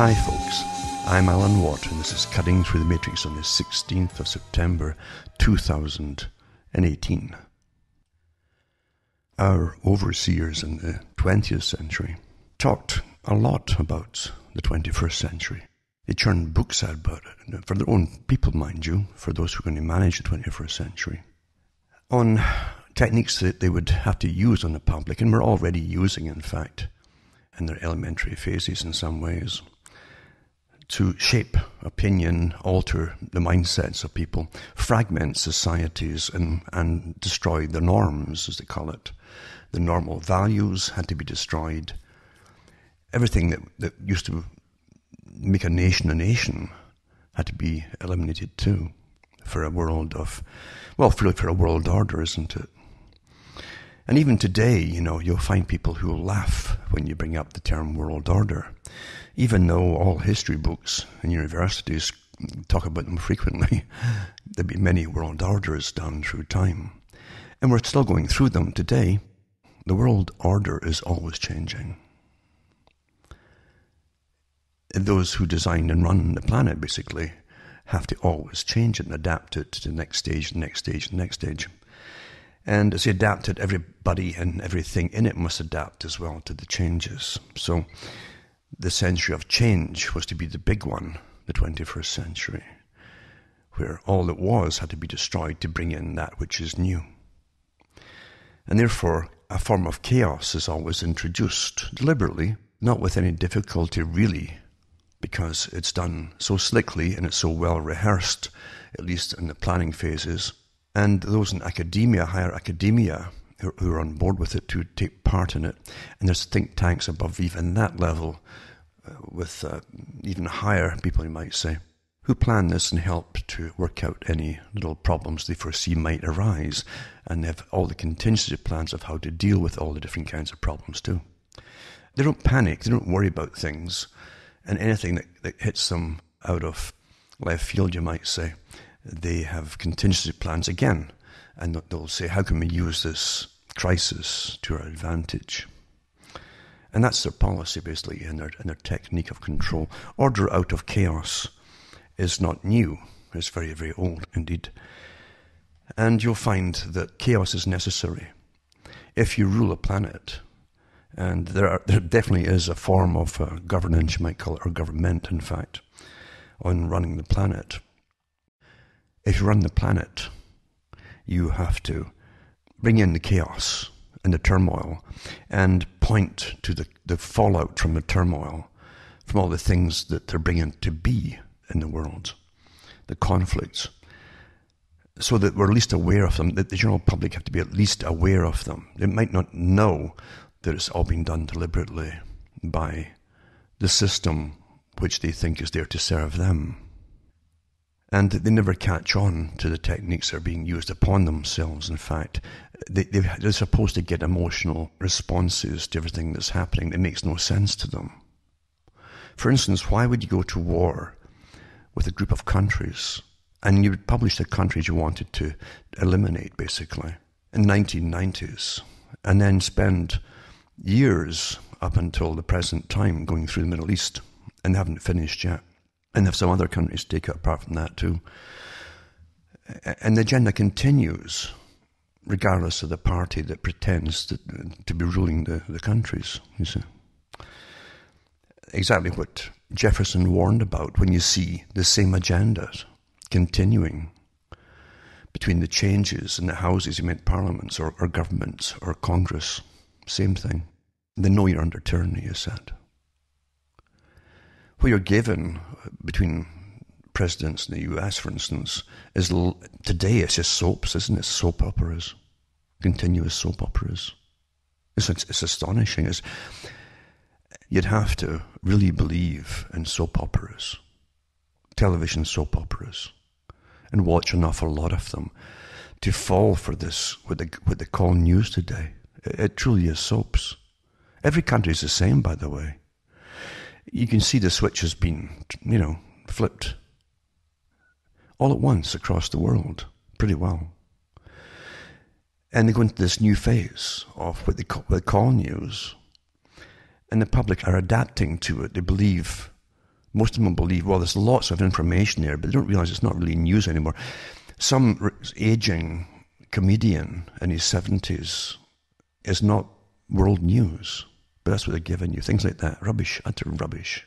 Hi folks, I'm Alan Watt and this is Cutting Through the Matrix on the 16th of September 2018. Our overseers in the 20th century talked a lot about the 21st century. They churned books out about it, for their own people, mind you, for those who are going to manage the 21st century, on techniques that they would have to use on the public, and were already using, in fact, in their elementary phases in some ways, to shape opinion, alter the mindsets of people, fragment societies, and destroy the norms, as they call it. The normal values had to be destroyed. Everything that used to make a nation had to be eliminated too, for a world of, well, for a world order, isn't it? And even today, you'll find people who will laugh when you bring up the term world order, even though all history books and universities talk about them frequently. There've been many world orders done through time, and we're still going through them today. The world order is always changing. Those who design and run the planet basically have to always change it and adapt it to the next stage, the next stage, the next stage. And as they adapt it, everybody and everything in it must adapt as well to the changes. So the century of change was to be the big one, the 21st century, where all that was had to be destroyed to bring in that which is new. And therefore, a form of chaos is always introduced deliberately, not with any difficulty really, because it's done so slickly and it's so well rehearsed, at least in the planning phases. And those in academia, higher academia, who are on board with it to take part in it. And there's think tanks above even that level, with even higher people, you might say, who plan this and help to work out any little problems they foresee might arise. And they have all the contingency plans of how to deal with all the different kinds of problems too. They don't panic, they don't worry about things. And anything that hits them out of left field, you might say, they have contingency plans again, and they'll say, how can we use this crisis to our advantage? And that's their policy, basically, and their technique of control. Order out of chaos is not new. It's very, very old indeed. And you'll find that chaos is necessary if you rule a planet. And there definitely is a form of governance, you might call it, or government, in fact, on running the planet. If you run the planet, you have to bring in the chaos and the turmoil and point to the fallout from the turmoil, from all the things that they're bringing to be in the world, the conflicts, so that we're at least aware of them, that the general public have to be at least aware of them. They might not know that it's all being done deliberately by the system which they think is there to serve them. And they never catch on to the techniques that are being used upon themselves. In fact, they're supposed to get emotional responses to everything that's happening that makes no sense to them. For instance, why would you go to war with a group of countries and you would publish the countries you wanted to eliminate, basically, in the 1990s, and then spend years up until the present time going through the Middle East and haven't finished yet? And have some other countries take it apart from that too. And the agenda continues, regardless of the party that pretends to be ruling the countries, you see. Exactly what Jefferson warned about when you see the same agendas continuing between the changes in the houses, you meant parliaments or governments or Congress. Same thing. They know you're under tyranny, you said. What you're given between presidents in the US, for instance, is today it's just soaps, isn't it? Soap operas, continuous soap operas. It's astonishing. You'd have to really believe in soap operas, television soap operas, and watch an awful lot of them to fall for this, what they call news today. It truly is soaps. Every country is the same, by the way. You can see the switch has been, flipped all at once across the world, pretty well. And they go into this new phase of what they call news, and the public are adapting to it. They believe Most of them believe, well, there's lots of information there, but they don't realize it's not really news anymore. Some aging comedian in his 70s is not world news, but that's what they're giving you. Things like that. Rubbish, utter rubbish.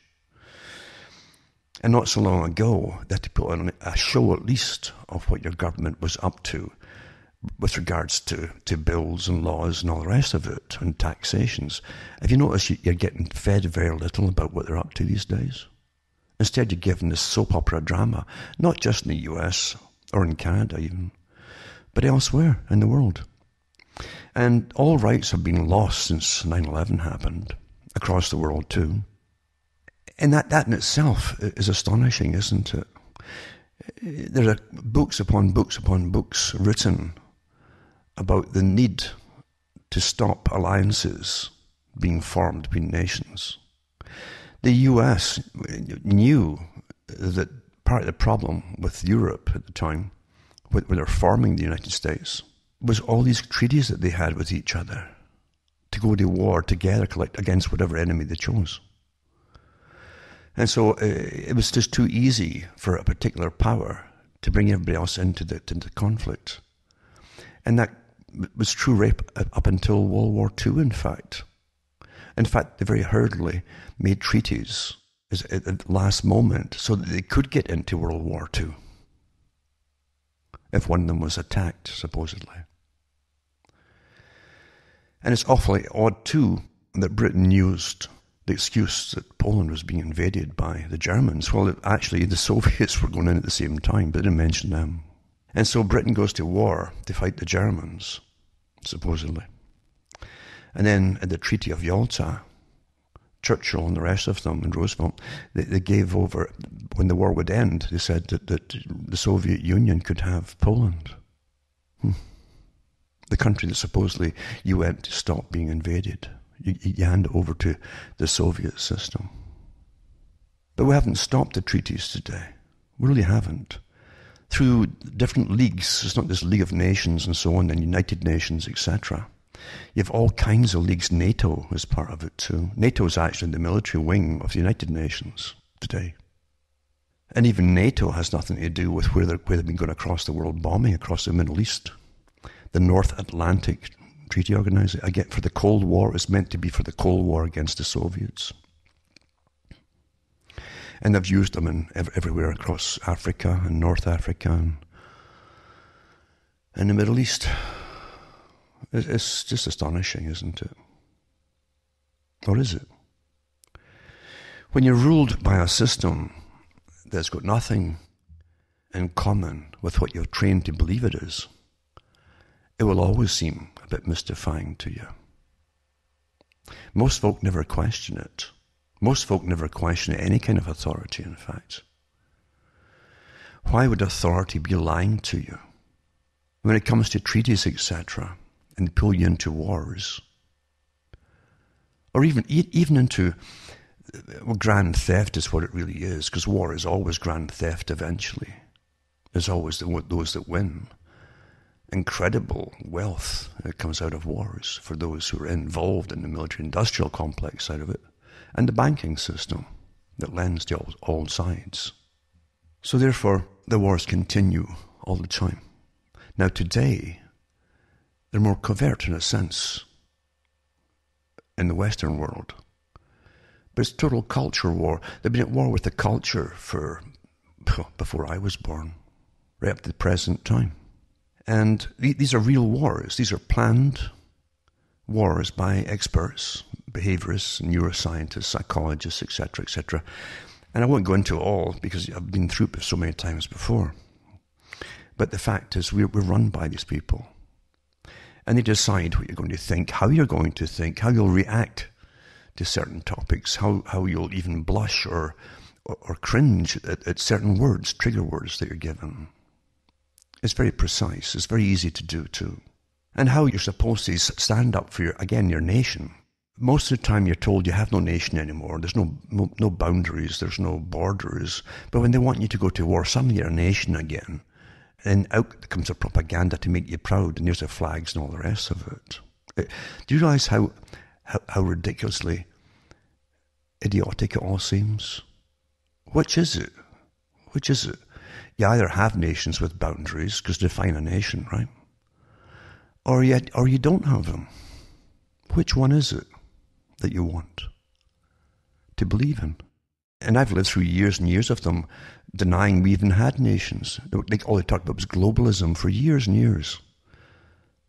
And not so long ago, they had to put on a show at least of what your government was up to with regards to bills and laws and all the rest of it, and taxations. Have you noticed you're getting fed very little about what they're up to these days? Instead, you're given this soap opera drama, not just in the US or in Canada even, but elsewhere in the world. And all rights have been lost since 9/11 happened, across the world too. And that in itself is astonishing, isn't it? There are books upon books upon books written about the need to stop alliances being formed between nations. The US knew that part of the problem with Europe at the time, when they were forming the United States, was all these treaties that they had with each other to go to war together against whatever enemy they chose. And so it was just too easy for a particular power to bring everybody else into the conflict. And that was true right up until World War II, in fact. In fact, they very hurriedly made treaties at the last moment so that they could get into World War II if one of them was attacked, supposedly. And it's awfully odd, too, that Britain used the excuse that Poland was being invaded by the Germans. Well, actually, the Soviets were going in at the same time, but they didn't mention them. And so Britain goes to war to fight the Germans, supposedly. And then at the Treaty of Yalta, Churchill and the rest of them, and Roosevelt, they gave over, when the war would end, they said that the Soviet Union could have Poland. The country that supposedly you went to stop being invaded. You hand it over to the Soviet system. But we haven't stopped the treaties today. We really haven't. Through different leagues, it's not just League of Nations and so on, and United Nations, etc. You have all kinds of leagues. NATO is part of it too. NATO is actually the military wing of the United Nations today. And even NATO has nothing to do with where they've been going across the world bombing across the Middle East. The North Atlantic Treaty Organization, again, for the Cold War, is meant to be for the Cold War against the Soviets. And they've used them everywhere across Africa and North Africa and the Middle East. It's just astonishing, isn't it? Or is it? When you're ruled by a system that's got nothing in common with what you're trained to believe it is, it will always seem a bit mystifying to you. Most folk never question it. Most folk never question any kind of authority, in fact. Why would authority be lying to you? When it comes to treaties, etc., and pull you into wars, or even into, well, grand theft is what it really is, because war is always grand theft eventually. There's always those that win. Incredible wealth that comes out of wars for those who are involved in the military-industrial complex side of it, and the banking system that lends to all sides. So therefore, the wars continue all the time. Now today, they're more covert in a sense in the Western world. But it's total culture war. They've been at war with the culture before I was born, right up to the present time. And these are real wars. These are planned wars by experts, behaviorists, neuroscientists, psychologists, etc., etc. And I won't go into it all because I've been through it so many times before. But the fact is we're run by these people. And they decide what you're going to think, how you're going to think, how you'll react to certain topics, how you'll even blush or cringe at certain words, trigger words that you're given. It's very precise. It's very easy to do too. And how you're supposed to stand up for your nation. Most of the time you're told you have no nation anymore. There's no boundaries. There's no borders. But when they want you to go to war, suddenly you're a nation again. And out comes a propaganda to make you proud, and there's the flags and all the rest of it. Do you realize how ridiculously idiotic it all seems? Which is it? Which is it? You either have nations with boundaries, because define a nation, right? Or you don't have them. Which one is it that you want to believe in? And I've lived through years and years of them denying we even had nations. Like all they talked about was globalism for years and years.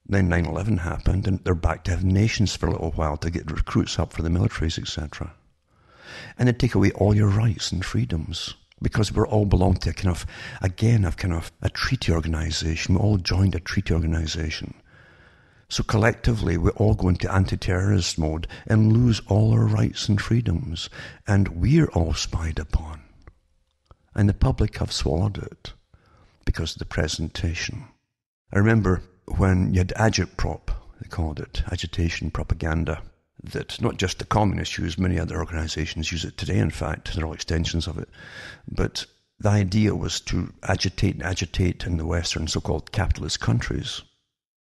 Then 9/11 happened, and they're back to having nations for a little while to get recruits up for the militaries, etc. And they take away all your rights and freedoms, because we all belong to a treaty organization. We all joined a treaty organization. So collectively, we all go into anti-terrorist mode and lose all our rights and freedoms. And we're all spied upon. And the public have swallowed it because of the presentation. I remember when you had Agit-Prop, they called it, agitation propaganda, that not just the communists use, many other organizations use it today, in fact, they're all extensions of it. But the idea was to agitate in the Western so-called capitalist countries.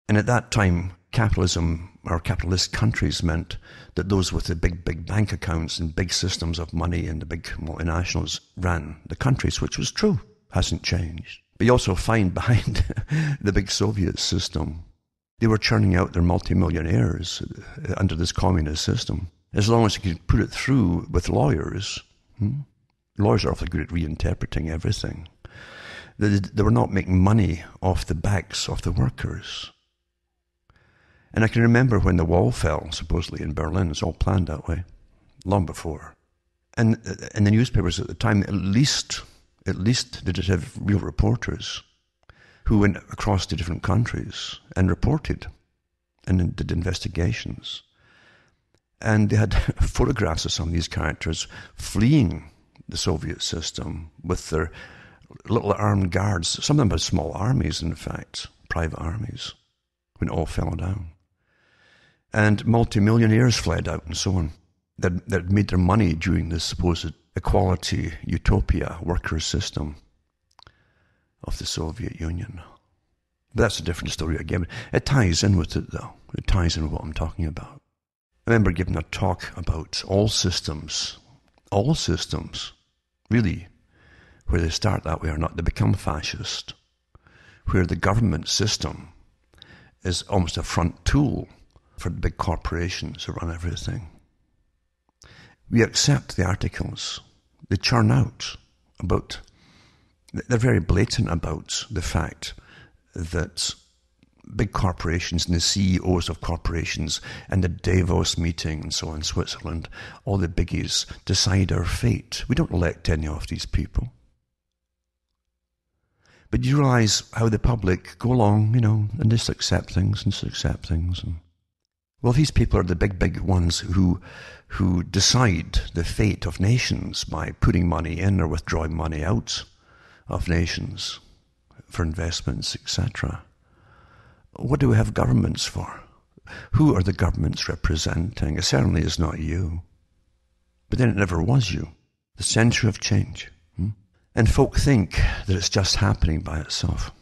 And at that time, capitalism or capitalist countries meant that those with the big bank accounts and big systems of money and the big multinationals ran the countries, which was true, hasn't changed. But you also find behind the big Soviet system, they were churning out their multimillionaires under this communist system. As long as you could put it through with lawyers, lawyers are awfully good at reinterpreting everything. They were not making money off the backs of the workers. And I can remember when the wall fell, supposedly in Berlin. It's all planned that way, long before. And in the newspapers at the time, at least did it have real reporters who went across to different countries and reported and did investigations. And they had photographs of some of these characters fleeing the Soviet system with their little armed guards. Some of them had small armies, in fact, private armies, when it all fell down. And multimillionaires fled out and so on, that made their money during this supposed equality, utopia, worker system of the Soviet Union. But that's a different story again. It ties in with it, though. It ties in with what I'm talking about. I remember giving a talk about all systems, really, where they start that way or not, they become fascist, where the government system is almost a front tool for the big corporations who run everything. We accept the articles. They churn out about, they're very blatant about the fact that big corporations and the CEOs of corporations and the Davos meeting and so on in Switzerland, all the biggies decide our fate. We don't elect any of these people. But you realize how the public go along, and just accept things. And well, these people are the big ones who decide the fate of nations by putting money in or withdrawing money out of nations for investments, etc. What do we have governments for? Who are the governments representing? It certainly is not you. But then it never was you. The centre of change. And folk think that it's just happening by itself.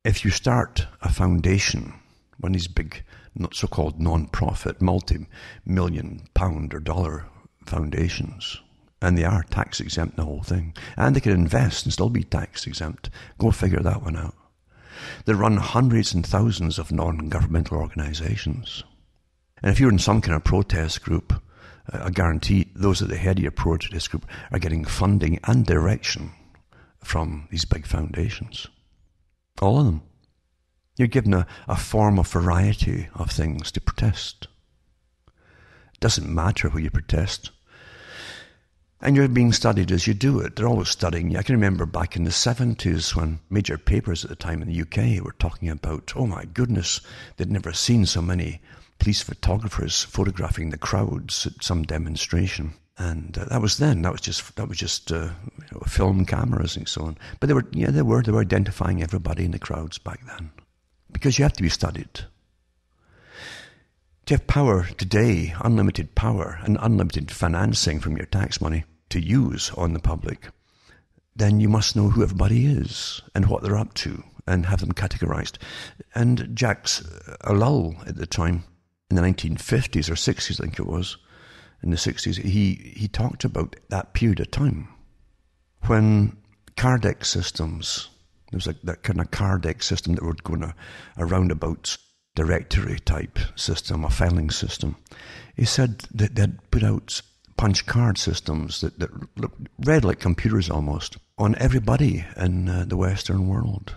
If you start a foundation, one of these big so-called non-profit, multi-million pound or dollar foundations, and they are tax exempt, the whole thing, and they can invest and still be tax exempt. Go figure that one out. They run hundreds and thousands of non-governmental organizations. And if you're in some kind of protest group, I guarantee those at the head of your protest group are getting funding and direction from these big foundations. All of them. You're given a form of variety of things to protest. It doesn't matter who you protest. And you're being studied as you do it. They're always studying you. I can remember back in the 70s when major papers at the time in the UK were talking about, oh my goodness, they'd never seen so many police photographers photographing the crowds at some demonstration. And that was then. That was just film cameras and so on. But they were identifying everybody in the crowds back then. Because you have to be studied. To have power today, unlimited power and unlimited financing from your tax money to use on the public, then you must know who everybody is and what they're up to and have them categorized. And Jacques Ellul at the time, in the 1950s or 60s I think it was, in the 60s, he talked about that period of time when Kardec systems, there was that kind of Kardec system that would go in a roundabout directory type system, a filing system. He said that they'd put out punch card systems that read like computers almost on everybody in the Western world.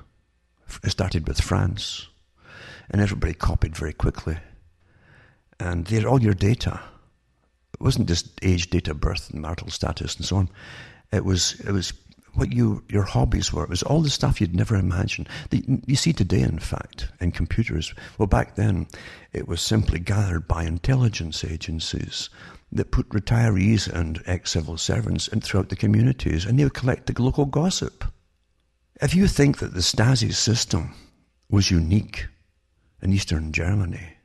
It started with France, and everybody copied very quickly. And they had all your data. It wasn't just age, date of birth, and marital status, and so on. It was what your hobbies were. It was all the stuff you'd never imagined. You see today, in fact, in computers. Well, back then, it was simply gathered by intelligence agencies that put retirees and ex-civil servants in throughout the communities, and they would collect the local gossip. If you think that the Stasi system was unique in Eastern Germany,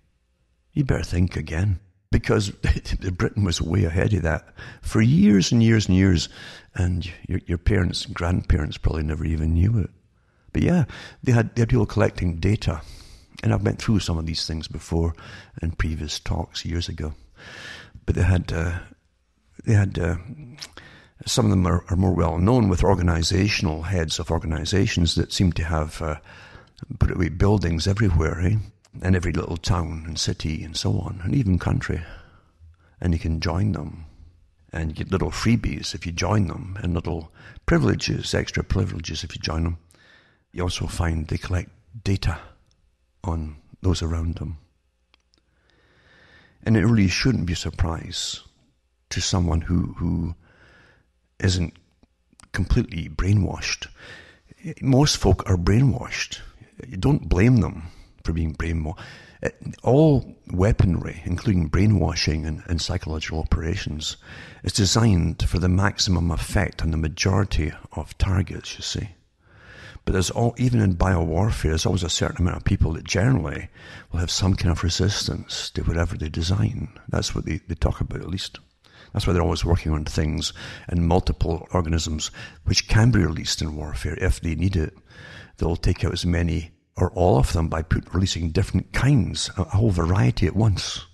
you better think again, because Britain was way ahead of that for years and years and years, and your parents and grandparents probably never even knew it. But yeah, they had people collecting data, and I've went through some of these things before in previous talks years ago. But they had some of them are more well known, with organizational heads of organizations that seem to have put away buildings everywhere, in every little town and city and so on, and even country. And you can join them, and you get little freebies if you join them, and little privileges, extra privileges if you join them. You also find they collect data on those around them. And it really shouldn't be a surprise to someone who isn't completely brainwashed. Most folk are brainwashed. You don't blame them for being brainwashed. All weaponry, including brainwashing and psychological operations, is designed for the maximum effect on the majority of targets, you see. But even in biowarfare, there's always a certain amount of people that generally will have some kind of resistance to whatever they design. That's what they talk about, at least. That's why they're always working on things in multiple organisms which can be released in warfare if they need it. They'll take out as many or all of them by releasing different kinds, a whole variety at once,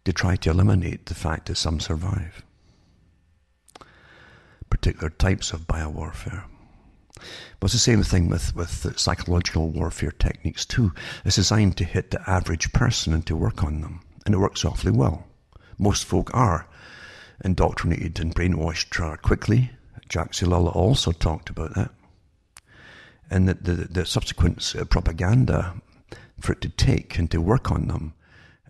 to try to eliminate the fact that some survive. Particular types of biowarfare. But it's the same thing with psychological warfare techniques too. It's designed to hit the average person and to work on them. And it works awfully well. Most folk are indoctrinated and brainwashed quickly. Jacques Ellul also talked about that. And the subsequent propaganda for it to take and to work on them,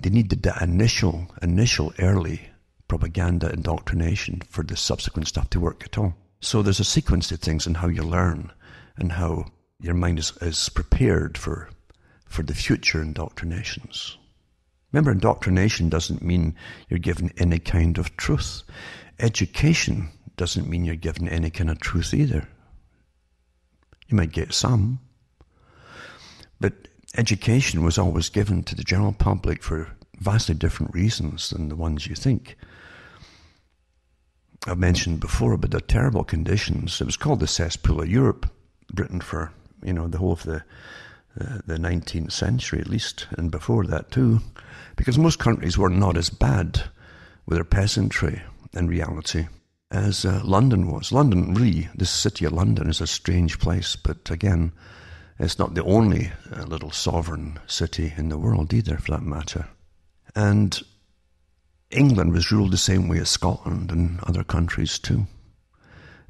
they needed that initial early propaganda indoctrination for the subsequent stuff to work at all. So there's a sequence to things in how you learn and how your mind is prepared for the future indoctrinations. Remember, indoctrination doesn't mean you're given any kind of truth. Education doesn't mean you're given any kind of truth either. You might get some, but education was always given to the general public for vastly different reasons than the ones you think. I've mentioned before about the terrible conditions. It was called the cesspool of Europe, Britain, for the whole of the 19th century at least, and before that too, because most countries were not as bad with their peasantry in reality as London was. London, really, this city of London is a strange place, but again, it's not the only little sovereign city in the world either, for that matter. And England was ruled the same way as Scotland and other countries too,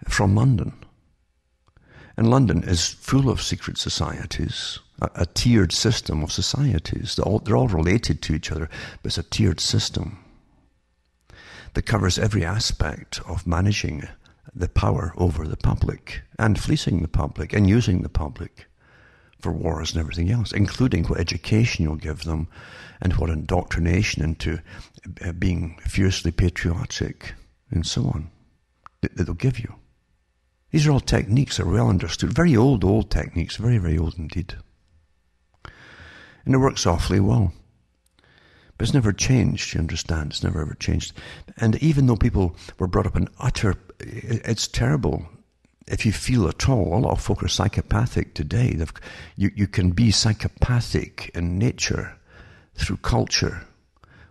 from London. And London is full of secret societies, a tiered system of societies. They're all related to each other, but it's a tiered system that covers every aspect of managing the power over the public and fleecing the public and using the public for wars and everything else, including what education you'll give them and what indoctrination into being fiercely patriotic and so on that they'll give you. These are all techniques that are well understood, very old techniques, very, very old indeed. And it works awfully well. But it's never changed, you understand. It's never ever changed. And even though people were brought up in it's terrible. If you feel at all, a lot of folk are psychopathic today. You can be psychopathic in nature through culture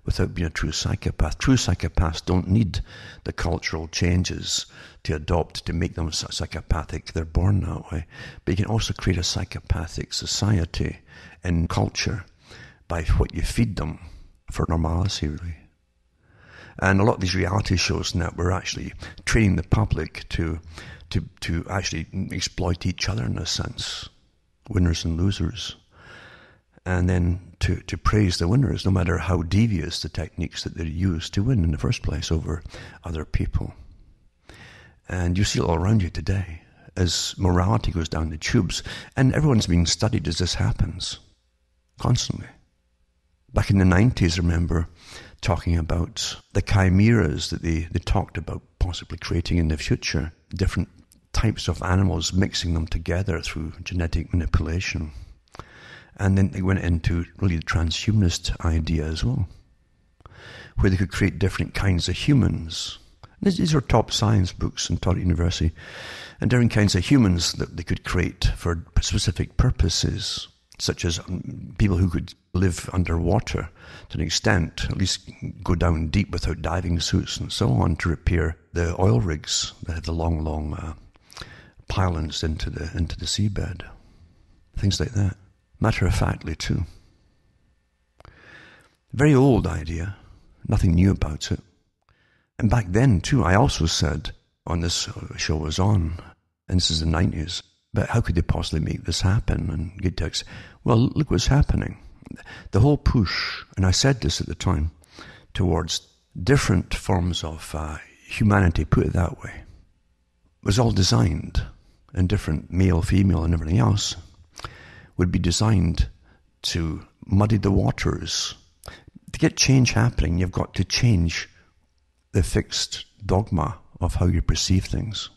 without being a true psychopath. True psychopaths don't need the cultural changes to adopt to make them psychopathic. They're born that way. But you can also create a psychopathic society and culture by what you feed them for normalcy, really. And a lot of these reality shows now, we're actually training the public to actually exploit each other in a sense, winners and losers. And then to praise the winners, no matter how devious the techniques that they use to win in the first place over other people. And you see it all around you today as morality goes down the tubes, and everyone's being studied as this happens constantly. Back in the 90s, I remember talking about the chimeras that they talked about possibly creating in the future, different types of animals, mixing them together through genetic manipulation. And then they went into really the transhumanist idea as well, where they could create different kinds of humans. These are top science books and taught at university, and different kinds of humans that they could create for specific purposes, such as people who could live underwater to an extent, at least go down deep without diving suits and so on, to repair the oil rigs that have the long pylons into the seabed. Things like that. Matter-of-factly, too. Very old idea. Nothing new about it. And back then, too, I also said, on this show was on, and this is the 90s, but how could they possibly make this happen? And get text, well, look what's happening. The whole push, and I said this at the time, towards different forms of humanity, put it that way, was all designed, and different male, female, and everything else, would be designed to muddy the waters. To get change happening, you've got to change the fixed dogma of how you perceive things.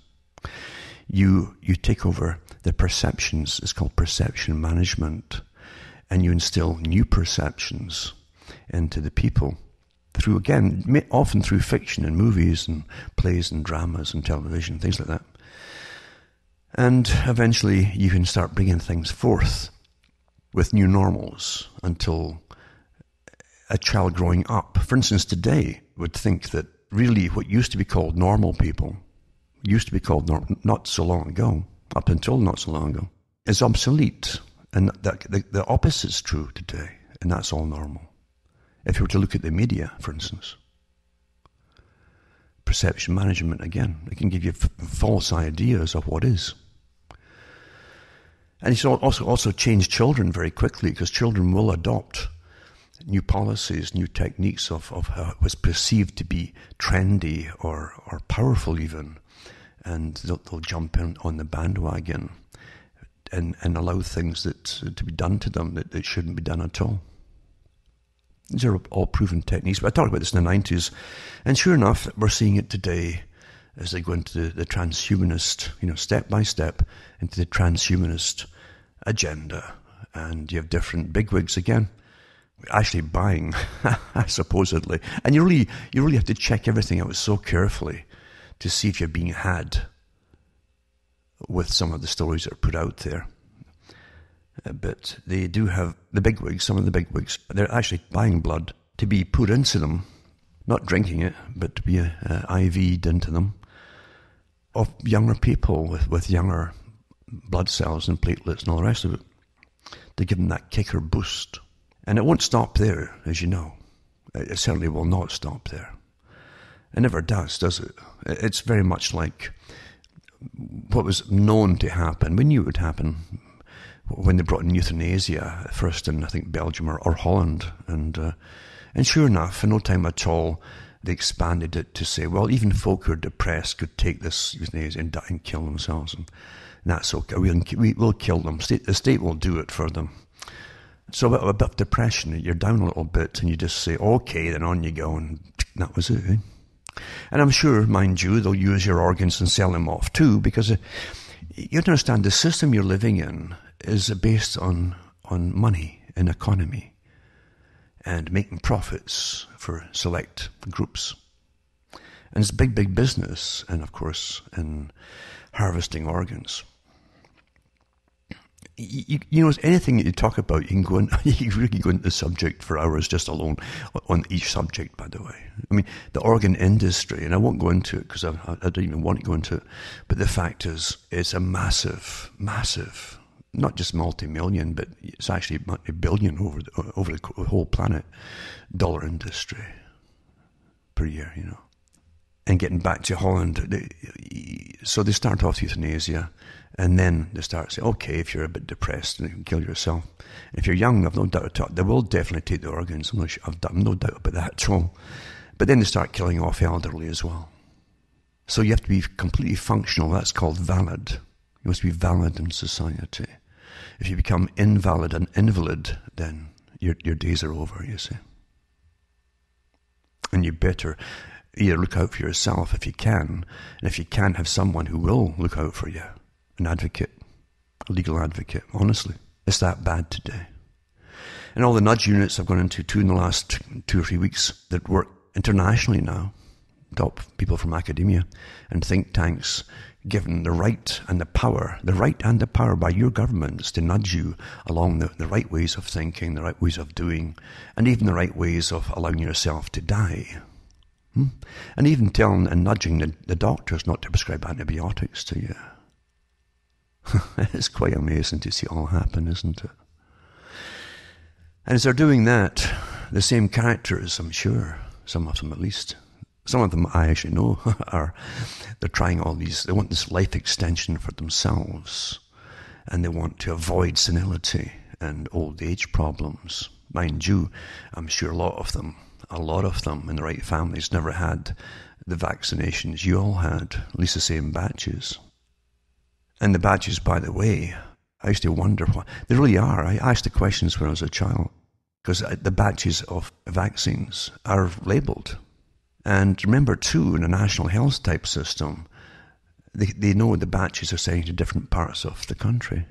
You take over the perceptions, it's called perception management, and you instill new perceptions into the people through, again, often through fiction and movies and plays and dramas and television, things like that. And eventually you can start bringing things forth with new normals until a child growing up, for instance, today, would think that really what used to be called normal people, not so long ago, up until not so long ago, is obsolete. And the opposite's true today, and that's all normal. If you were to look at the media, for instance, perception management, again, it can give you false ideas of what is. And it's also changed children very quickly, because children will adopt new policies, new techniques of how it was perceived to be trendy or powerful even, and they'll jump in on the bandwagon and allow things to be done to them that shouldn't be done at all. These are all proven techniques. But I talked about this in the 90s, and sure enough, we're seeing it today as they go into the transhumanist, step by step, into the transhumanist agenda. And you have different bigwigs again, actually buying, supposedly. And you really have to check everything out so carefully to see if you're being had with some of the stories that are put out there. But they do have the bigwigs, some of the bigwigs, they're actually buying blood to be put into them, not drinking it, but to be IV'd into them, of younger people with younger blood cells and platelets and all the rest of it, to give them that kick or boost. And it won't stop there, as you know. It certainly will not stop there. It never does it? It's very much like what was known to happen. We knew it would happen when they brought in euthanasia, first in, I think, Belgium or Holland. And sure enough, in no time at all, they expanded it to say, well, even folk who are depressed could take this euthanasia and die and kill themselves. And that's okay. We will kill them. The state will do it for them. So a bit of depression, you're down a little bit, and you just say, okay, then on you go, and that was it. Eh? And I'm sure, mind you, they'll use your organs and sell them off too, because you understand the system you're living in is based on money and economy and making profits for select groups. And it's big, big business, and of course, in harvesting organs. you know, anything that you talk about, you can go in, you can really go into the subject for hours just alone on each subject, by the way. I mean, the organ industry, and I won't go into it because I don't even want to go into it, but the fact is, it's a massive, not just multi-million, but it's actually a billion over the whole planet dollar industry per year, you know. And getting back to Holland, so they start off euthanasia, and then they start saying, okay, if you're a bit depressed, then you can kill yourself. If you're young, I've no doubt at all, they will definitely take the organs. I've no doubt about that at all. But then they start killing off elderly as well. So you have to be completely functional. That's called valid. You must be valid in society. If you become invalid and invalid, then your days are over, you see. And you better either look out for yourself if you can, and if you can't, have someone who will look out for you. An advocate, a legal advocate, honestly. It's that bad today. And all the nudge units I've gone into two in the last 2 or 3 weeks that work internationally now, top people from academia and think tanks, given the right and the power by your governments to nudge you along the right ways of thinking, the right ways of doing, and even the right ways of allowing yourself to die. And even telling and nudging the doctors not to prescribe antibiotics to you. It's quite amazing to see it all happen, isn't it? And as they're doing that, the same characters, I'm sure, some of them at least, some of them I actually know, they're trying all these, they want this life extension for themselves, and they want to avoid senility and old age problems. Mind you, I'm sure a lot of them in the right families never had the vaccinations you all had, at least the same batches. And the badges, by the way, I used to wonder what they really are. I asked the questions when I was a child, because the badges of vaccines are labelled. And remember, too, in a national health type system, they know the badges are sent to different parts of the country.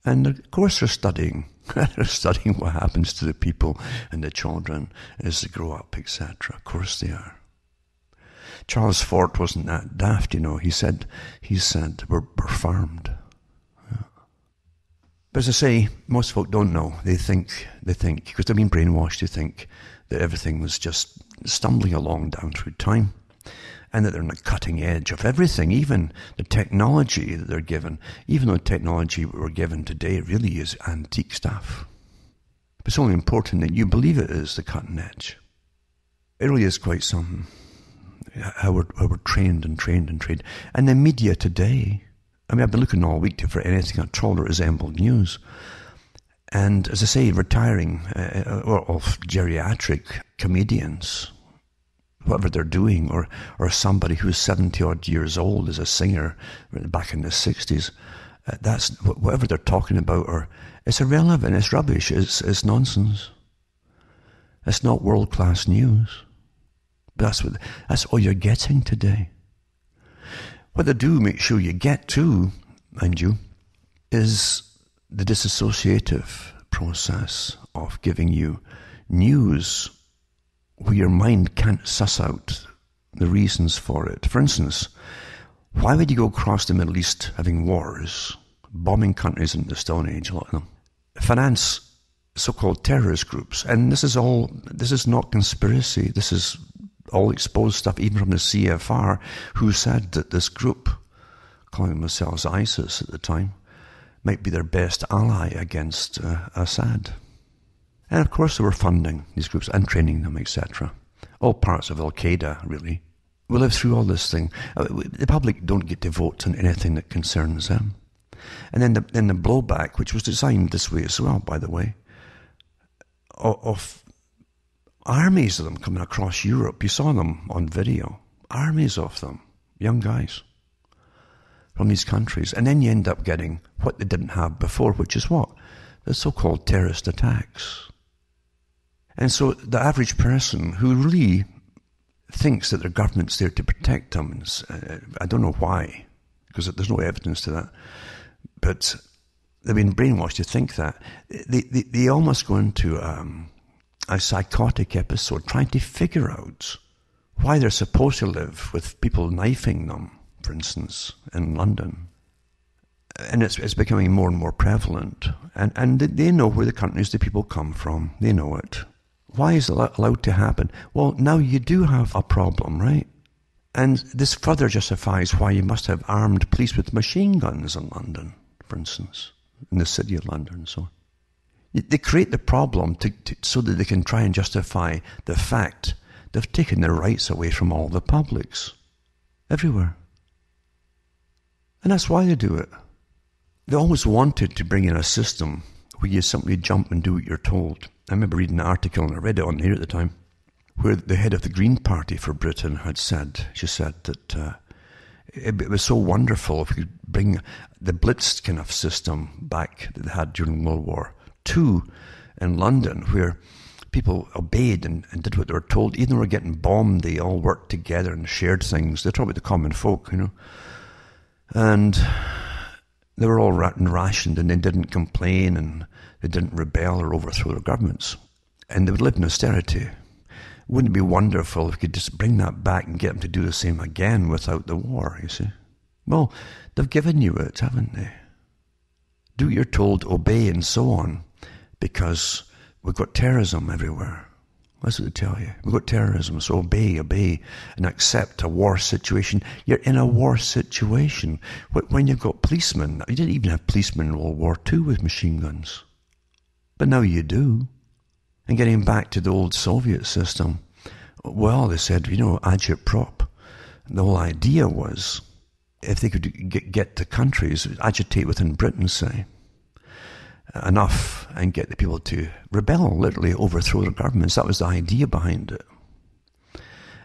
And of course they're studying. They're studying what happens to the people and the children as they grow up, etc. Of course they are. Charles Fort wasn't that daft, you know. He said, we're farmed. Yeah. But as I say, most folk don't know. They think, because they've been brainwashed to think that everything was just stumbling along down through time, and that they're on the cutting edge of everything, even the technology that they're given, even though the technology we're given today really is antique stuff. But it's only important that you believe it is the cutting edge. It really is quite something. How we're trained. And the media today, I mean, I've been looking all week for anything at all that resembled news. And as I say, retiring of geriatric comedians, whatever they're doing, or somebody who's 70-odd years old as a singer back in the 60s, that's whatever they're talking about, or it's irrelevant, it's rubbish, it's nonsense. It's not world-class news. That's all you're getting today. What they do make sure you get to, mind you, is the dissociative process of giving you news where your mind can't suss out the reasons for it. For instance, why would you go across the Middle East having wars, bombing countries in the Stone Age, a lot of them, finance so-called terrorist groups? And this is not conspiracy, this is all exposed stuff, even from the CFR, who said that this group, calling themselves ISIS at the time, might be their best ally against Assad. And of course they were funding these groups and training them, etc. All parts of Al-Qaeda, really. We live through all this thing. The public don't get to vote on anything that concerns them. And then the blowback, which was designed this way as well, by the way, of armies of them coming across Europe. You saw them on video. Armies of them, young guys from these countries. And then you end up getting what they didn't have before, which is what? The so-called terrorist attacks. And so the average person who really thinks that their government's there to protect them, I don't know why, because there's no evidence to that, but they've been brainwashed to think that. They almost go into a psychotic episode trying to figure out why they're supposed to live with people knifing them, for instance, in London. And it's becoming more and more prevalent. And they know where the countries the people come from. They know it. Why is it allowed to happen? Well, now you do have a problem, right? And this further justifies why you must have armed police with machine guns in London, for instance, in the city of London and so on. They create the problem so that they can try and justify the fact they've taken their rights away from all the publics, everywhere. And that's why they do it. They always wanted to bring in a system where you simply jump and do what you're told. I remember reading an article, and I read it on here at the time, where the head of the Green Party for Britain had said, she said that it was so wonderful if we could bring the Blitz kind of system back that they had during World War II in London, where people obeyed and did what they were told. Even though they were getting bombed, they all worked together and shared things. They're talking about the common folk, And they were all rationed, and they didn't complain, and they didn't rebel or overthrow their governments. And they would live in austerity. Wouldn't it be wonderful if we could just bring that back and get them to do the same again without the war, you see? Well, they've given you it, haven't they? Do what you're told, obey, and so on, because we've got terrorism everywhere. That's what they tell you. We've got terrorism, so obey, and accept a war situation. You're in a war situation. When you've got policemen, you didn't even have policemen in World War II with machine guns. But now you do. And getting back to the old Soviet system, well, they said, Agit-Prop. The whole idea was, if they could get the countries, agitate within Britain, say, enough and get the people to rebel, literally overthrow their governments. That was the idea behind it.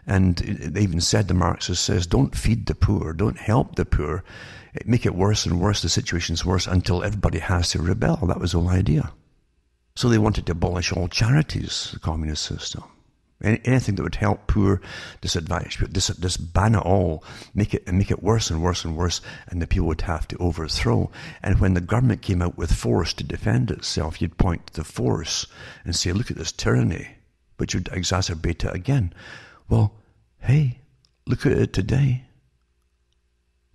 And they even said, the Marxist says, don't feed the poor, don't help the poor, make it worse and worse, the situation's worse, until everybody has to rebel. That was the whole idea. So they wanted to abolish all charities, the communist system. Anything that would help poor, disadvantaged people, just ban it all, make it worse and worse and worse, and the people would have to overthrow. And when the government came out with force to defend itself, you'd point to the force and say, look at this tyranny, which would exacerbate it again. Well, hey, look at it today.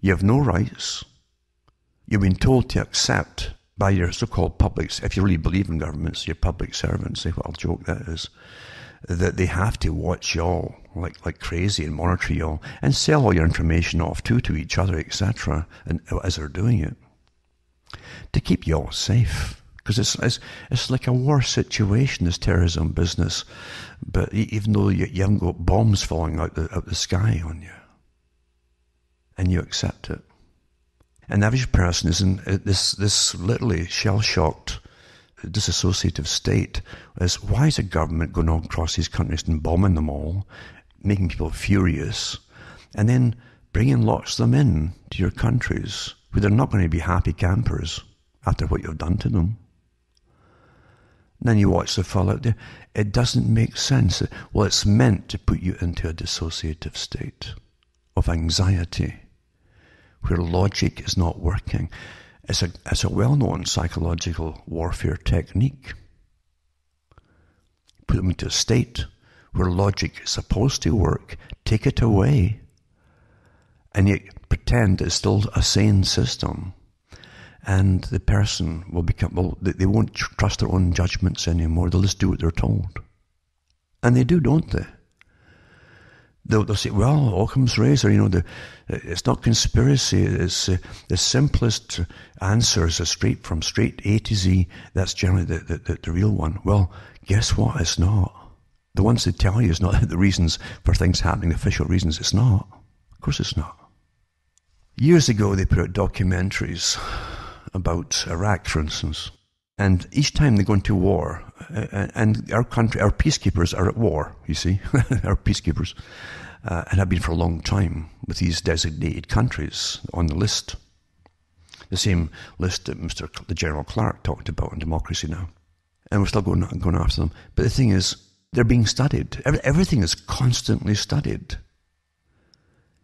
You have no rights. You've been told to accept by your so-called publics, if you really believe in governments, your public servants, say what a joke that is, that they have to watch y'all like crazy and monitor y'all and sell all your information off to each other, etc., and as they're doing it, to keep y'all safe. Because it's like a war situation, this terrorism business. But even though you haven't got bombs falling out the sky on you, and you accept it. And the average person is in this literally shell-shocked, dissociative state. As why is the government going on across these countries and bombing them all, making people furious, and then bringing lots of them in to your countries where they're not going to be happy campers after what you've done to them? And then you watch the fallout there. It doesn't make sense. Well, it's meant to put you into a dissociative state of anxiety, where logic is not working. It's a well-known psychological warfare technique. Put them into a state where logic is supposed to work, take it away, and yet pretend it's still a sane system. And the person will become, they won't trust their own judgments anymore. They'll just do what they're told. And they do, don't they? They'll say, well, Occam's razor, it's not conspiracy. It's the simplest answer is straight A to Z. That's generally the real one. Well, guess what? It's not. The ones they tell you is not the reasons for things happening, the official reasons. It's not. Of course it's not. Years ago, they put out documentaries about Iraq, for instance. And each time they go into war, and our country, our peacekeepers are at war, you see, our peacekeepers, and have been for a long time with these designated countries on the list. The same list that the General Clark talked about in Democracy Now! And we're still going after them. But the thing is, they're being studied. Everything is constantly studied.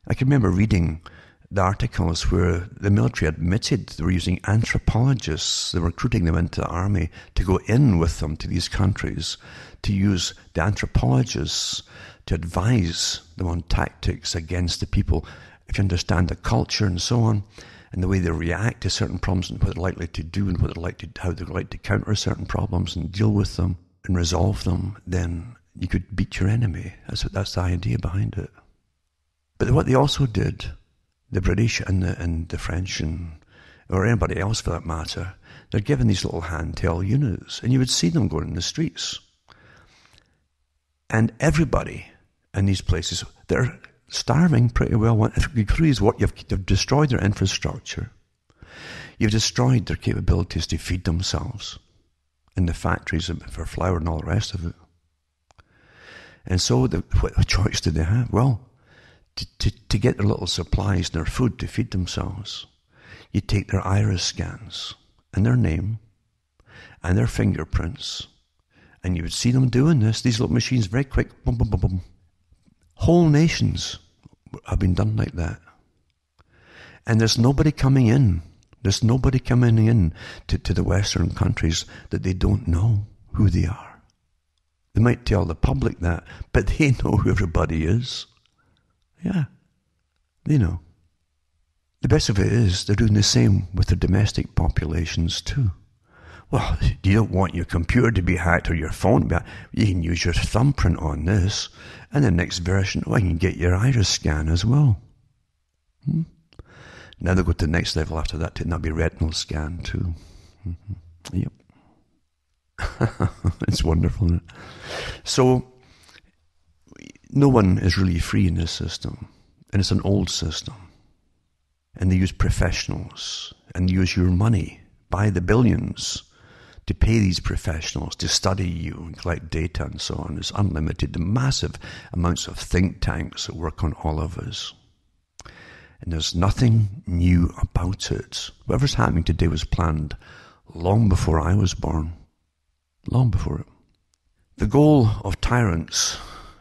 I can remember reading the articles where the military admitted they were using anthropologists. They were recruiting them into the army to go in with them to these countries, to use the anthropologists to advise them on tactics against the people, if you understand the culture and so on. and the way they react to certain problems and what they're likely to do and how they're likely to counter certain problems and deal with them and resolve them, then you could beat your enemy. That's the idea behind it. But what they also did, the British and the French or anybody else for that matter, they're given these little handheld units, and you would see them going in the streets. And everybody in these places, they're starving pretty well. If you freeze what you've destroyed their infrastructure, you've destroyed their capabilities to feed themselves in the factories for flour and all the rest of it. And so what choice did they have? Well, to get their little supplies and their food to feed themselves, you take their iris scans and their name and their fingerprints, and you would see them doing this, these little machines, very quick, boom, boom, boom, boom. Whole nations have been done like that. And there's nobody coming in. There's nobody coming in to the Western countries that they don't know who they are. They might tell the public that, but they know who everybody is. Yeah, they know. The best of it is they're doing the same with their domestic populations too. Well, you don't want your computer to be hacked or your phone to be hacked. You can use your thumbprint on this, and the next version, you can get your iris scan as well. Now they'll go to the next level after that, and that'll be retinal scan too. Yep. It's wonderful, isn't it? So, no one is really free in this system, and it's an old system. And they use professionals, and they use your money by the billions to pay these professionals to study you and collect data and so on. It's unlimited. The massive amounts of think tanks that work on all of us. And there's nothing new about it. Whatever's happening today was planned long before I was born. Long before it. The goal of tyrants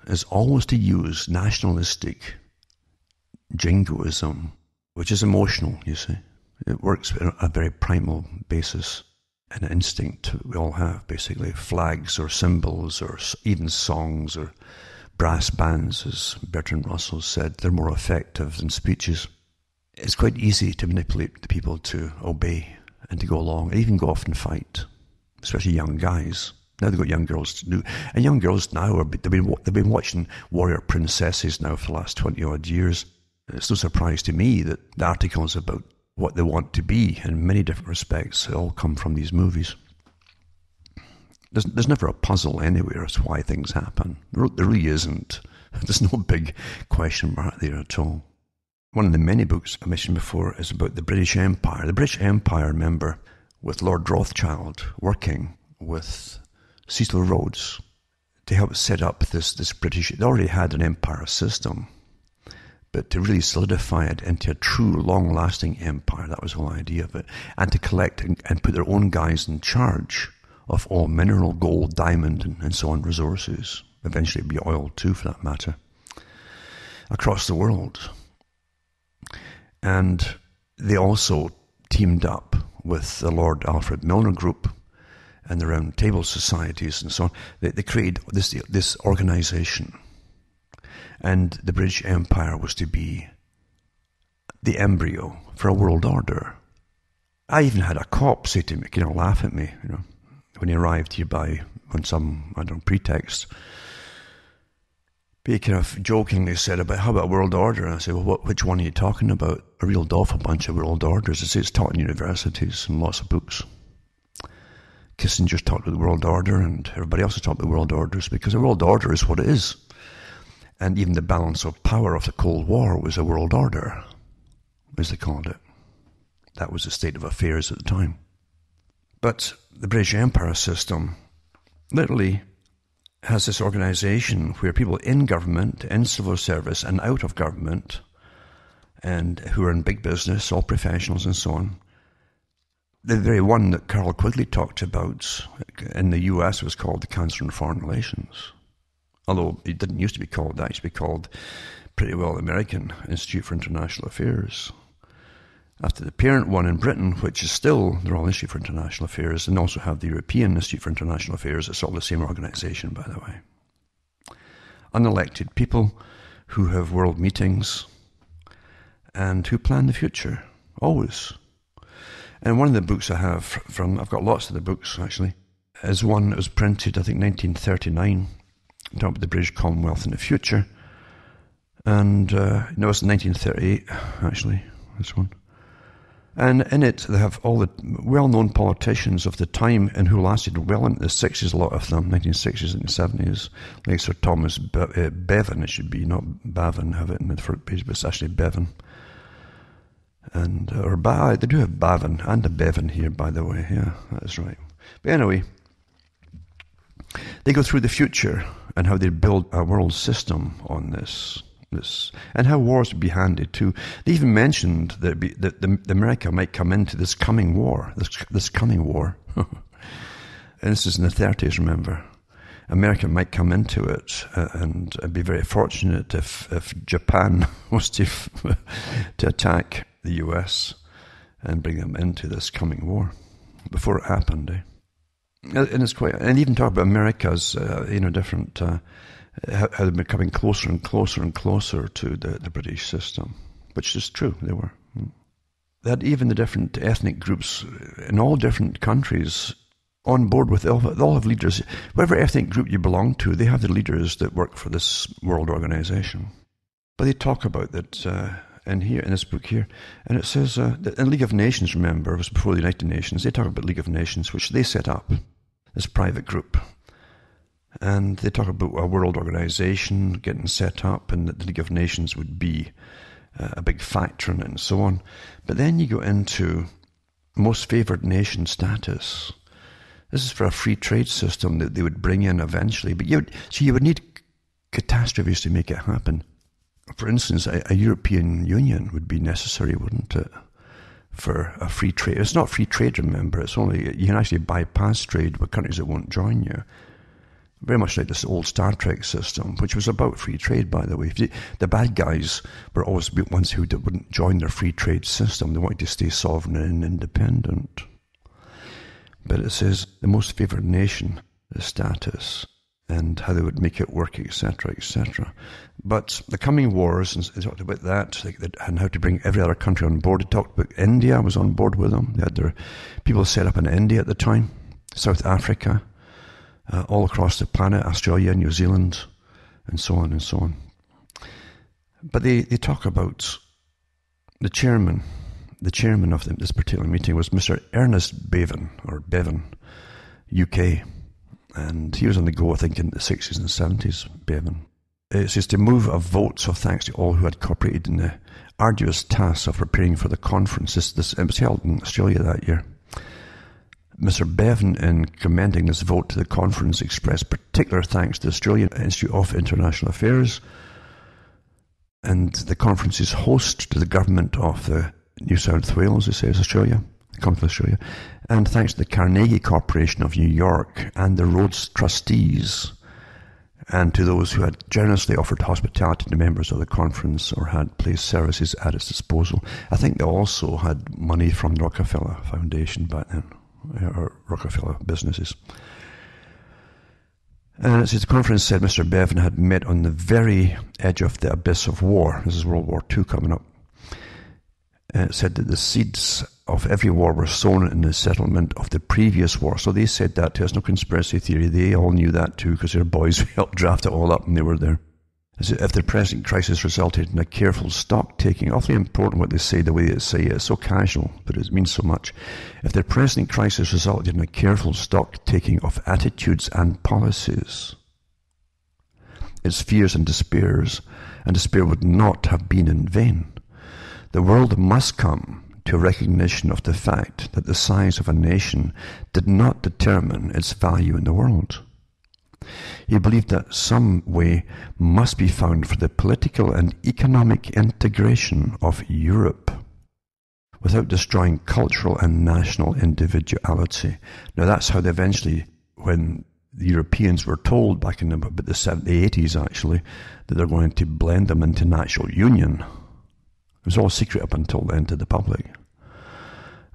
is always to use nationalistic jingoism, which is emotional, you see. It works on a very primal basis, an instinct we all have, basically. Flags or symbols or even songs or brass bands, as Bertrand Russell said, they're more effective than speeches. It's quite easy to manipulate the people to obey and to go along, and even go off and fight, especially young guys. Now they've got young girls to do, and young girls now they've been watching Warrior Princesses now for the last 20-odd years. It's no surprise to me that the articles about what they want to be in many different respects all come from these movies. There's never a puzzle anywhere as to why things happen. There really isn't. There's no big question mark there at all. One of the many books I mentioned before is about the British Empire. The British Empire, remember, with Lord Rothschild working with Cecil Rhodes to help set up this British. They already had an empire system, but to really solidify it into a true, long-lasting empire, that was the whole idea of it, and to collect and put their own guys in charge of all mineral, gold, diamond, and so on resources, eventually it'd be oil too, for that matter, across the world. And they also teamed up with the Lord Alfred Milner Group and the Round Table Societies and so on. They created this organization. And the British Empire was to be the embryo for a world order. I even had a cop say to me, laugh at me, when he arrived here on some, pretext. But he kind of jokingly said how about world order? And I said, well, which one are you talking about? I reeled off a bunch of world orders. I say it's taught in universities and lots of books. Kissinger's taught about the world order, and everybody else has taught about world orders, because a world order is what it is. And even the balance of power of the Cold War was a world order, as they called it. That was the state of affairs at the time. But the British Empire system literally has this organization where people in government, in civil service, and out of government, and who are in big business, all professionals and so on. The very one that Carl Quigley talked about in the US was called the Council on Foreign Relations. Although it didn't used to be called that, it used to be called pretty well the American Institute for International Affairs. After the parent one in Britain, which is still the Royal Institute for International Affairs, and also have the European Institute for International Affairs. It's all the same organization, by the way. Unelected people who have world meetings and who plan the future. always. And one of the books I have I've got lots of the books actually, is one that was printed, I think, 1939, talking about the British Commonwealth in the future. And no, it's 1938, actually, this one. And in it, they have all the well-known politicians of the time and who lasted well into the 60s, a lot of them, 1960s and 70s, like Sir Thomas Bevan, it should be, not Bavin, have it in the front page, but it's actually Bevan. And, they do have Bavin and a Bevan here, by the way, yeah, that is right. But anyway, they go through the future and how they build a world system on this, and how wars would be handed too. They even mentioned that America might come into this coming war, this coming war. And this is in the 30s, remember. America might come into it and be very fortunate if Japan was to attack the US and bring them into this coming war before it happened. And it's quite, and even talk about America's, different. How they're becoming closer and closer and closer to the British system, which is true, they were. They had even the different ethnic groups in all different countries on board with, they all have leaders. Whatever ethnic group you belong to, they have the leaders that work for this world organization. But they talk about that in this book here, and it says, that in League of Nations, remember, it was before the United Nations, they talk about League of Nations, which they set up, this private group. And they talk about a world organization getting set up, and that the League of Nations would be a big factor in it and so on. But then you go into most favored nation status. This is for a free trade system that they would bring in eventually. But you would need catastrophes to make it happen. For instance, a European Union would be necessary, wouldn't it? For a free trade. It's not free trade, remember. It's only, you can actually bypass trade with countries that won't join you. Very much like this old Star Trek system, which was about free trade, by the way. The bad guys were always the ones who wouldn't join their free trade system. They wanted to stay sovereign and independent. But it says the most favoured nation, the status, and how they would make it work, etc., etc. But the coming wars, and they talked about that, and how to bring every other country on board. They talked about India was on board with them. They had their people set up in India at the time, South Africa, all across the planet, Australia, New Zealand, and so on and so on. But they talk about the chairman of this particular meeting was Mr. Ernest Bevan, UK. And he was on the go, I think, in the 60s and 70s, Bevan. It says to move a vote of thanks to all who had cooperated in the arduous task of preparing for the conference. It was held in Australia that year. Mr. Bevan, in commending this vote to the conference, expressed particular thanks to the Australian Institute of International Affairs and the conference's host, to the government of the New South Wales, it says, Australia, the Commonwealth of Australia, and thanks to the Carnegie Corporation of New York and the Rhodes trustees, and to those who had generously offered hospitality to members of the conference or had placed services at its disposal. I think they also had money from the Rockefeller Foundation back then, or Rockefeller businesses. And it says the conference said Mr. Bevan had met on the very edge of the abyss of war. This is World War II coming up. And it said that the seeds of every war were sown in the settlement of the previous war. So they said that to us, no conspiracy theory. They all knew that too, because their boys helped draft it all up and they were there. As if the present crisis resulted in a careful stock-taking, awfully important what they say, the way they say it. It's so casual, but it means so much. If the present crisis resulted in a careful stock-taking of attitudes and policies, its fears and despair would not have been in vain. The world must come to a recognition of the fact that the size of a nation did not determine its value in the world. He believed that some way must be found for the political and economic integration of Europe without destroying cultural and national individuality. Now that's how they eventually, when the Europeans were told back in about the 80s actually, that they're going to blend them into national union. It was all secret up until then to the public.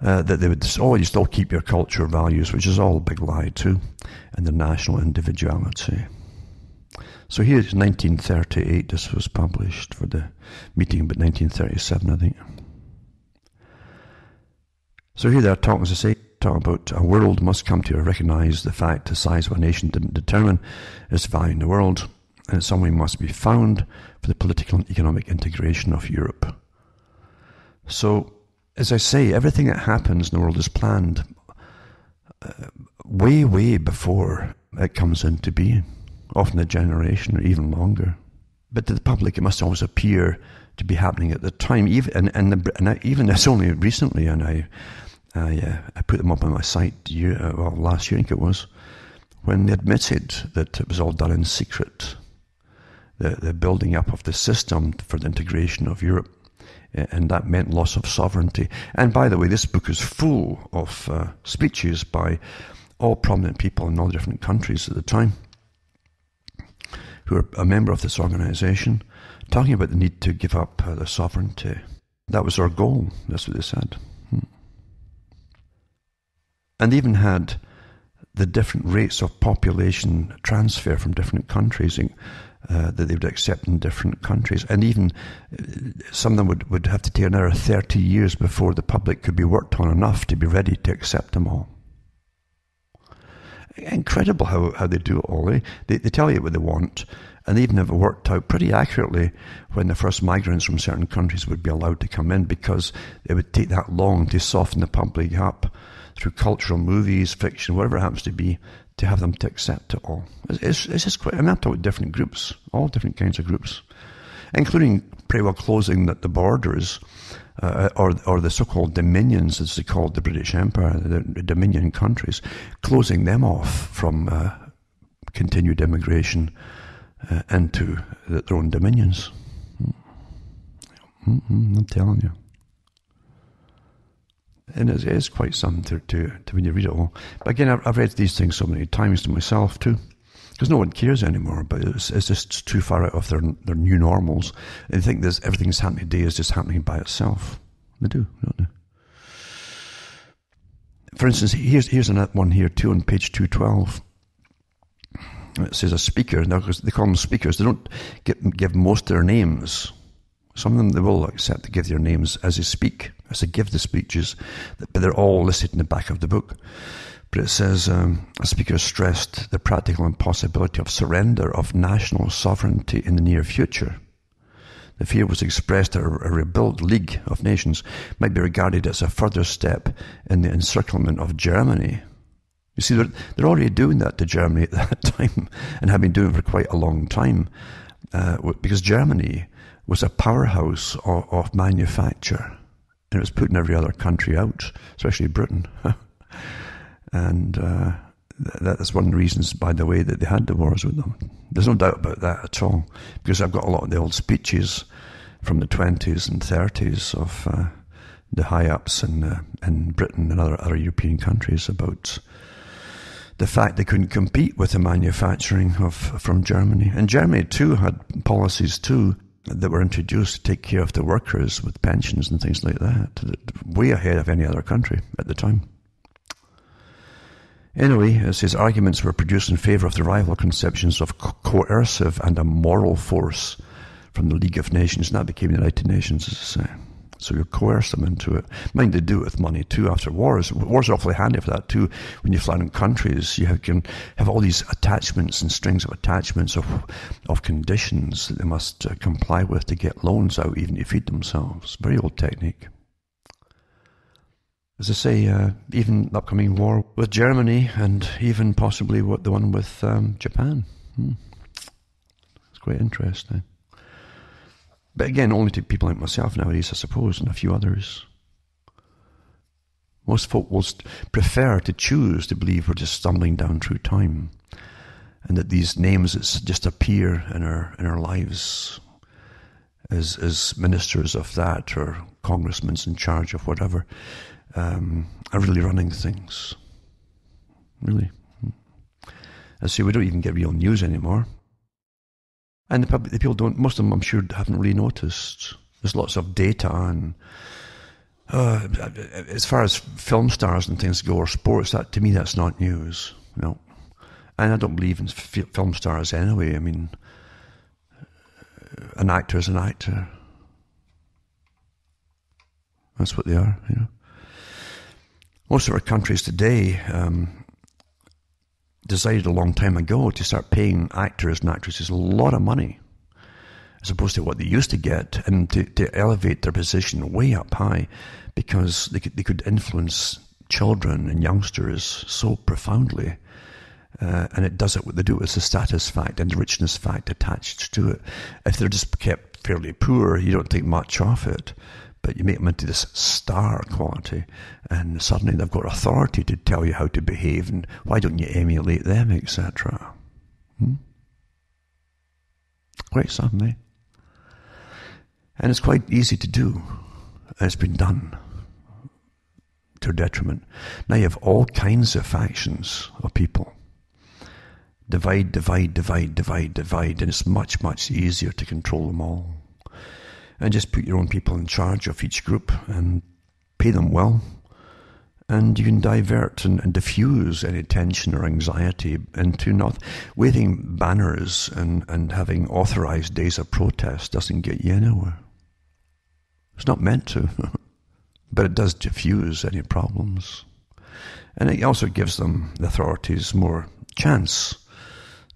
That they would just, you still keep your culture values, which is all a big lie too, and the national individuality. So here's 1938, this was published for the meeting, but 1937, I think. So here they are talking, as I say, talking about a world must come to recognise the fact the size of a nation didn't determine its value in the world, and some way must be found for the political and economic integration of Europe. So, as I say, everything that happens in the world is planned way, way before it comes into being, often a generation or even longer. But to the public, it must always appear to be happening at the time. Even it's only recently, and I put them up on my site last year, I think it was, when they admitted that it was all done in secret, the building up of the system for the integration of Europe, and that meant loss of sovereignty. And by the way, this book is full of speeches by all prominent people in all different countries at the time who are a member of this organization, talking about the need to give up their sovereignty. That was our goal. That's what they said. And they even had the different rates of population transfer from different countries that they would accept in different countries. And even some of them would have to take another 30 years before the public could be worked on enough to be ready to accept them all. Incredible how they do it all. They tell you what they want, and they even have it worked out pretty accurately when the first migrants from certain countries would be allowed to come in, because it would take that long to soften the public up through cultural movies, fiction, whatever it happens to be, to have them to accept it all. It's just quite, I'm talking about different groups, all different kinds of groups, including pretty well closing the borders, or the so-called dominions, as they called the British Empire, the dominion countries, closing them off from continued immigration into their own dominions. I'm telling you. And it is quite something to when you read it all. But again, I've read these things so many times to myself too, because no one cares anymore. But it's just too far out of their new normals. They think everything's happening today is just happening by itself. They do, don't they? For instance, here's another one here too on page 212. It says a speaker. Now, because they call them speakers, they don't give most of their names. Some of them they will accept to give their names as they speak, as they give the speeches, but they're all listed in the back of the book. But it says, a speaker stressed the practical impossibility of surrender of national sovereignty in the near future. The fear was expressed that a rebuilt League of Nations might be regarded as a further step in the encirclement of Germany. You see, they're already doing that to Germany at that time, and have been doing it for quite a long time, because Germany was a powerhouse of manufacture, and it was putting every other country out, especially Britain. And that's one of the reasons, by the way, that they had the wars with them. There's no doubt about that at all, because I've got a lot of the old speeches from the 20s and 30s of the high-ups in Britain and other European countries about the fact they couldn't compete with the manufacturing from Germany. And Germany, too, had policies, too, that were introduced to take care of the workers with pensions and things like that, way ahead of any other country at the time. Anyway, it says arguments were produced in favour of the rival conceptions of coercive and a moral force from the League of Nations, and that became the United Nations, as I say. So you coerce them into it. Mind they do it with money too after wars. Wars are awfully handy for that too. When you fly in countries, you can have all these attachments and strings of attachments of conditions that they must comply with to get loans out, even to feed themselves. Very old technique. As I say, even the upcoming war with Germany, and even possibly the one with Japan. It's quite interesting. But again, only to people like myself nowadays, I suppose, and a few others. Most folk will prefer to choose to believe we're just stumbling down through time, and that these names that just appear in our lives as ministers of that, or congressmen in charge of whatever, are really running things. Really. I see, we don't even get real news anymore. And the people don't, most of them I'm sure haven't really noticed. There's lots of data, and as far as film stars and things go, or sports, that to me that's not news. No. And I don't believe in film stars anyway. I mean, an actor is an actor. That's what they are, you know. Most of our countries today decided a long time ago to start paying actors and actresses a lot of money, as opposed to what they used to get, and to elevate their position way up high, because they could influence children and youngsters so profoundly. And they do it with the status fact and the richness fact attached to it. If they're just kept fairly poor, you don't think much of it, but you make them into this star quality, and suddenly they've got authority to tell you how to behave, and why don't you emulate them, etc. Great something, eh? And it's quite easy to do, and it's been done to their detriment. Now you have all kinds of factions of people. Divide, and it's much, much easier to control them all. And just put your own people in charge of each group and pay them well, and you can divert and diffuse any tension or anxiety into not waving banners and having authorized days of protest doesn't get you anywhere. It's not meant to, but it does diffuse any problems. And it also gives them, the authorities, more chance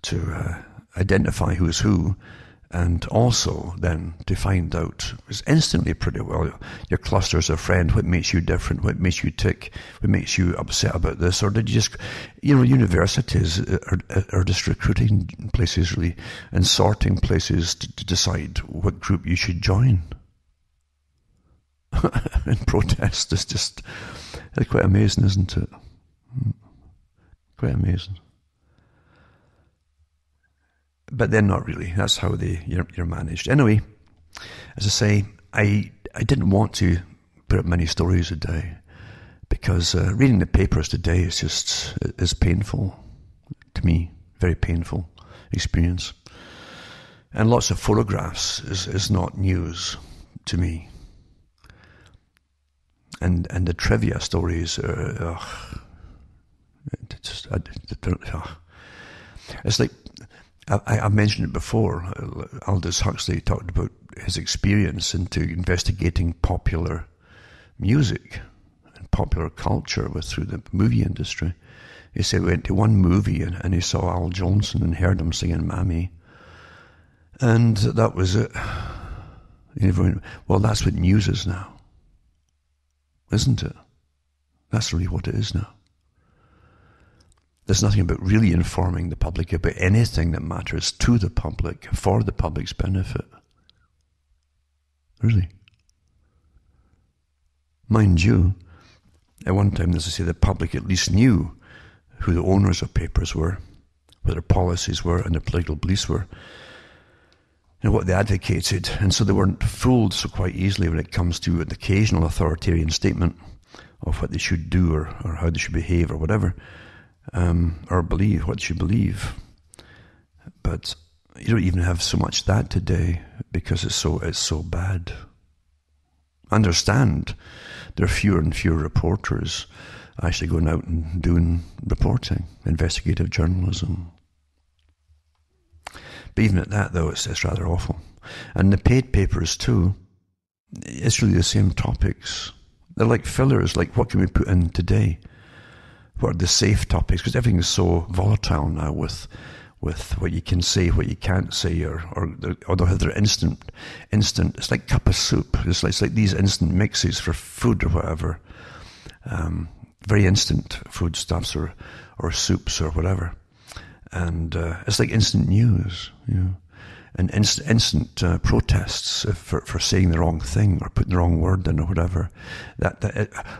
to identify who's who, and also then to find out, it's instantly pretty well, your clusters of friends, what makes you different, what makes you tick, what makes you upset about this, or did you just, universities are just recruiting places really, and sorting places to decide what group you should join. And protest is just, it's quite amazing, isn't it? Quite amazing. But then not really. That's how you're managed. Anyway, as I say, I didn't want to put up many stories a day, because reading the papers today is painful to me, very painful experience. And lots of photographs is not news to me. And the trivia stories are, it's like, I've mentioned it before. Aldous Huxley talked about his experience into investigating popular music and popular culture through the movie industry. He said he went to one movie and he saw Al Jolson and heard him singing Mammy. And that was it. Well, that's what news is now, isn't it? That's really what it is now. There's nothing about really informing the public about anything that matters to the public, for the public's benefit. Really. Mind you, at one time, as I say, the public at least knew who the owners of papers were, what their policies were, and their political beliefs were, and what they advocated. And so they weren't fooled so quite easily when it comes to an occasional authoritarian statement of what they should do or how they should behave or whatever. Or believe what you believe. But you don't even have so much that today, because it's so bad. Understand there are fewer and fewer reporters actually going out and doing reporting, investigative journalism. But even at that, though, it's rather awful. And the paid papers too, it's really the same topics. They're like fillers, like what can we put in today? What are the safe topics? Because everything is so volatile now with what you can say, what you can't say, or they'll have their instant. It's like cup of soup. It's like these instant mixes for food or whatever. Very instant foodstuffs or soups or whatever. And it's like instant news, and instant protests for saying the wrong thing or putting the wrong word in or whatever.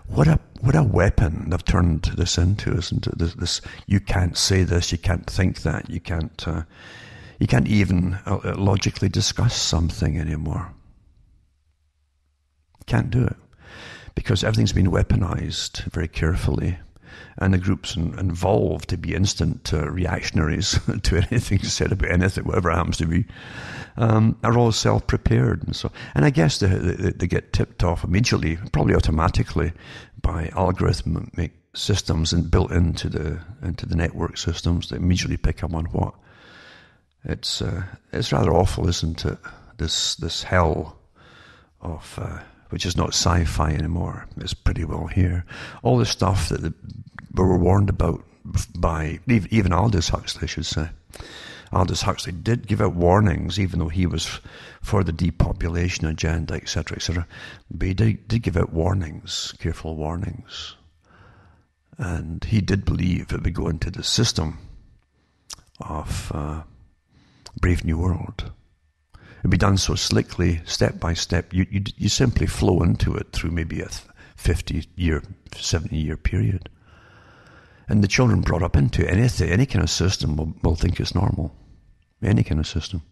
What a weapon they've turned this into, isn't it? This you can't say this, you can't think that, you can't even logically discuss something anymore. Can't do it, because everything's been weaponized very carefully. And the groups involved to be instant reactionaries to anything said about anything, whatever it happens to be, are all self-prepared. And I guess they get tipped off immediately, probably automatically, by algorithmic systems and built into the network systems that immediately pick up on what. It's rather awful, isn't it? This hell of which is not sci-fi anymore. It's pretty well here. All the stuff that we were warned about by even Aldous Huxley, I should say. Aldous Huxley did give out warnings, even though he was for the depopulation agenda, etc., etc. But he did give out warnings, careful warnings. And he did believe it would go into the system of Brave New World. It'd be done so slickly, step by step. You simply flow into it through maybe a 50-year, 70-year period. And the children brought up into any kind of system will think it's normal. Any kind of system.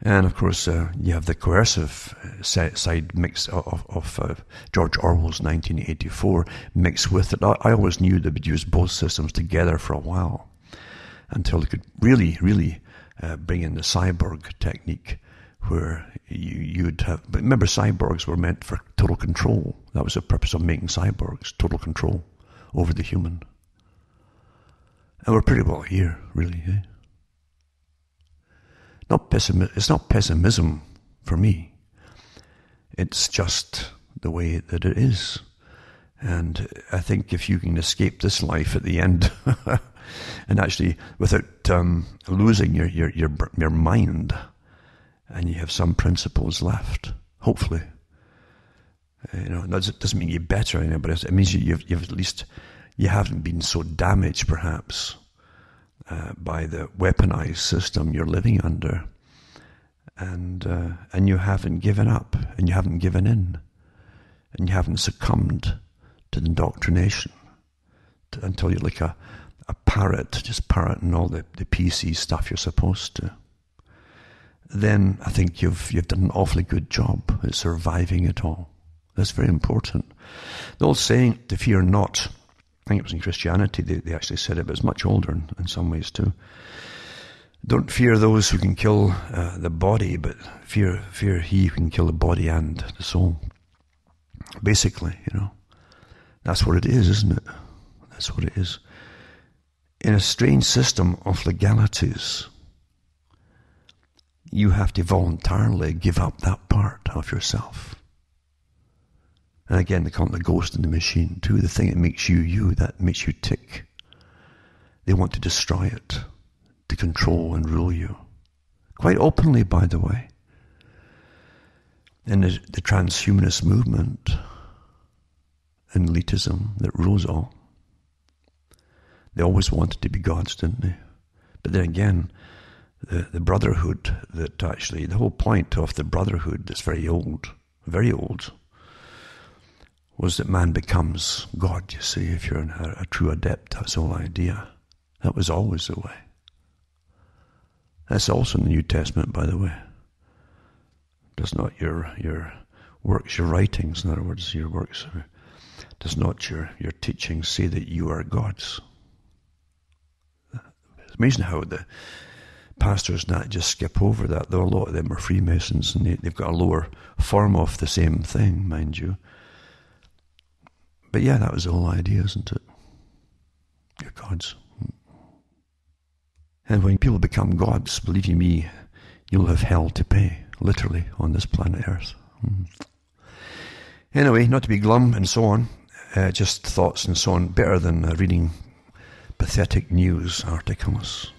And of course, you have the coercive side mix of George Orwell's 1984 mixed with it. I always knew they would use both systems together for a while until they could really, really bring in the cyborg technique where you'd have... But remember, cyborgs were meant for total control. That was the purpose of making cyborgs, total control over the human. And we're pretty well here, really. Eh? It's not pessimism for me. It's just the way that it is. And I think if you can escape this life at the end, and actually without losing your mind, and you have some principles left, hopefully. That doesn't mean you're better than anybody else. It means you've at least... You haven't been so damaged, perhaps, by the weaponized system you're living under, and you haven't given up, and you haven't given in, and you haven't succumbed to the indoctrination until you're like a parrot, just parroting all the PC stuff you're supposed to. Then I think you've done an awfully good job at surviving it all. That's very important. The old saying, to fear not. I think it was in Christianity they actually said it, but it's much older in some ways too. Don't fear those who can kill the body, but fear he who can kill the body and the soul. Basically, that's what it is, isn't it? That's what it is. In a strange system of legalities, you have to voluntarily give up that part of yourself. And again, they call it the ghost in the machine too, the thing that makes you, that makes you tick. They want to destroy it, to control and rule you. Quite openly, by the way. In the transhumanist movement and elitism that rules all. They always wanted to be gods, didn't they? But then again, the brotherhood that actually, the whole point of the brotherhood that's very old, was that man becomes God, you see, if you're a true adept. That's the whole idea. That was always the way. That's also in the New Testament, by the way. Does not your works, your writings, in other words, your works, does not your teachings say that you are gods? It's amazing how the pastors not just skip over that, though a lot of them are Freemasons, and they've got a lower form of the same thing, mind you. But yeah, that was the whole idea, isn't it? You're gods. And when people become gods, believe you me, you'll have hell to pay, literally, on this planet Earth. Anyway, not to be glum and so on, just thoughts and so on, better than reading pathetic news articles,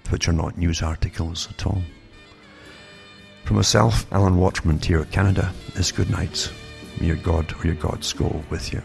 which are not news articles at all. From myself, Alan Waterman, here at Canada, is good night. May your God or your gods go with you.